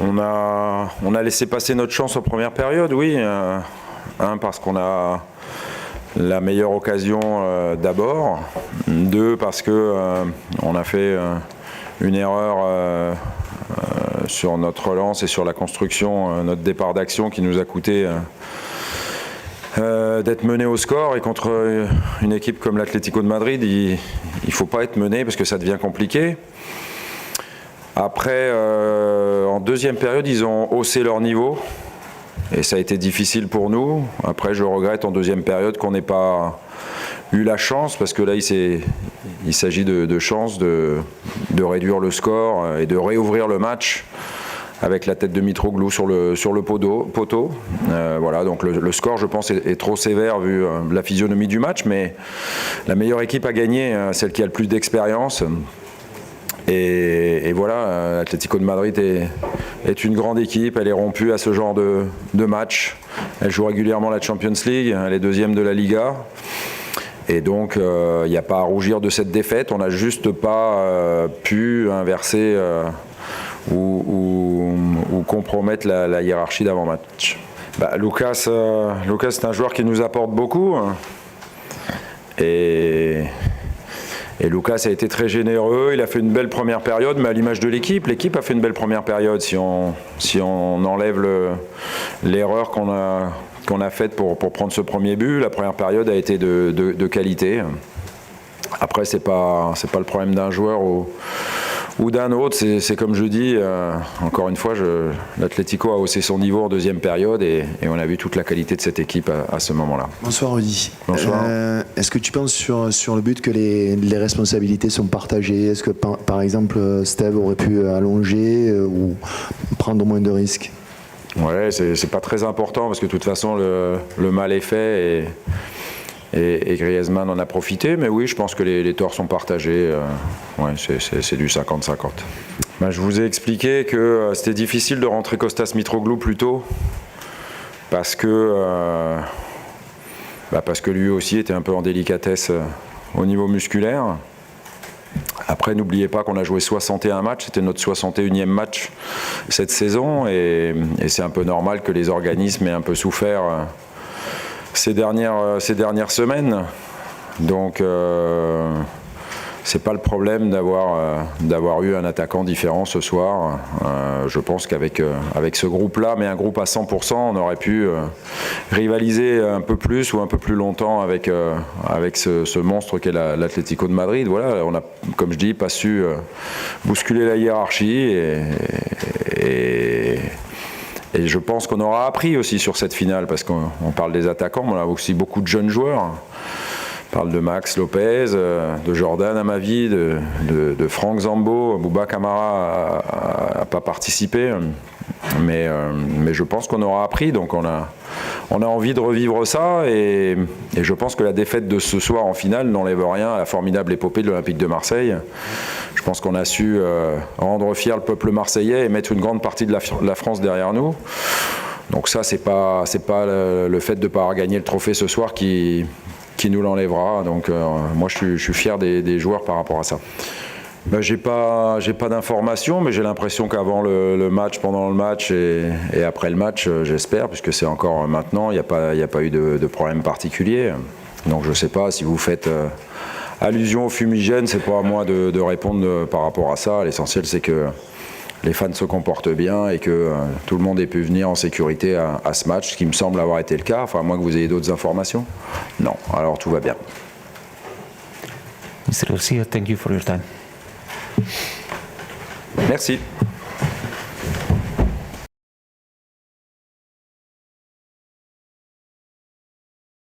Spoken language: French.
On a laissé passer notre chance en première période, oui. Parce qu'on a la meilleure occasion d'abord. 2, parce qu'on a fait une erreur sur notre relance et sur la construction, notre départ d'action qui nous a coûté d'être mené au score. Et contre une équipe comme l'Atlético de Madrid, il ne faut pas être mené parce que ça devient compliqué. Après, en deuxième période, ils ont haussé leur niveau et ça a été difficile pour nous. Après, je regrette en deuxième période qu'on n'ait pas eu la chance, parce que là, il s'agit de chance de réduire le score et de réouvrir le match avec la tête de Mitroglou sur le poteau. Voilà, donc le score, je pense, est trop sévère vu la physionomie du match, mais la meilleure équipe a gagné, celle qui a le plus d'expérience. Et voilà, l'Atlético de Madrid est une grande équipe, elle est rompue à ce genre de match. Elle joue régulièrement la Champions League, elle est deuxième de la Liga. Et donc, il n'y a pas à rougir de cette défaite. On n'a juste pas pu inverser ou compromettre la hiérarchie d'avant-match. Lucas, c'est un joueur qui nous apporte beaucoup. Et Lucas a été très généreux, il a fait une belle première période, mais à l'image de l'équipe a fait une belle première période. Si on enlève l'erreur qu'on a faite pour prendre ce premier but, la première période a été de qualité. Après, c'est pas le problème d'un joueur ou d'un autre, c'est comme je dis, encore une fois, l'Atlético a haussé son niveau en deuxième période et on a vu toute la qualité de cette équipe à ce moment-là. Bonsoir Rudy. Bonsoir. Est-ce que tu penses sur le but que les responsabilités sont partagées? Est-ce que par exemple Steve aurait pu allonger ou prendre moins de risques? Ouais, c'est pas très important parce que de toute façon le mal est fait et Griezmann en a profité, mais oui, je pense que les torts sont partagés. Ouais, c'est du 50-50. Je vous ai expliqué que c'était difficile de rentrer Kostas Mitroglou plus tôt parce que lui aussi était un peu en délicatesse au niveau musculaire. Après, n'oubliez pas qu'on a joué 61 matchs, c'était notre 61e match cette saison et c'est un peu normal que les organismes aient un peu souffert ces dernières semaines. Donc c'est pas le problème d'avoir eu un attaquant différent ce soir. Je pense qu'avec ce groupe-là, mais un groupe à 100%, on aurait pu rivaliser un peu plus ou un peu plus longtemps avec ce monstre qu'est l'Atlético de Madrid. Voilà, on n'a, comme je dis, pas su bousculer la hiérarchie et je pense qu'on aura appris aussi sur cette finale, parce qu'on parle des attaquants, mais on a aussi beaucoup de jeunes joueurs. On parle de Max Lopez, de Jordan Amavi, de Franck Zambo. Bouba Camara n'a pas participé, mais je pense qu'on aura appris. Donc on a envie de revivre ça et je pense que la défaite de ce soir en finale n'enlève rien à la formidable épopée de l'Olympique de Marseille. Je pense qu'on a su rendre fier le peuple marseillais et mettre une grande partie de la France derrière nous. Donc ça, c'est pas le fait de ne pas avoir gagné le trophée ce soir qui nous l'enlèvera. Donc moi, je suis fier des joueurs par rapport à ça. J'ai pas d'informations, mais j'ai l'impression qu'avant le match, pendant le match et après le match, j'espère, puisque c'est encore maintenant, il n'y a pas eu de problème particulier. Donc je ne sais pas si vous faites allusion au fumigène, c'est pas à moi de répondre par rapport à ça. L'essentiel, c'est que les fans se comportent bien et que tout le monde ait pu venir en sécurité à ce match, ce qui me semble avoir été le cas, enfin à moins que vous ayez d'autres informations. Non, alors tout va bien. Mr. Garcia, thank you for your time. Merci.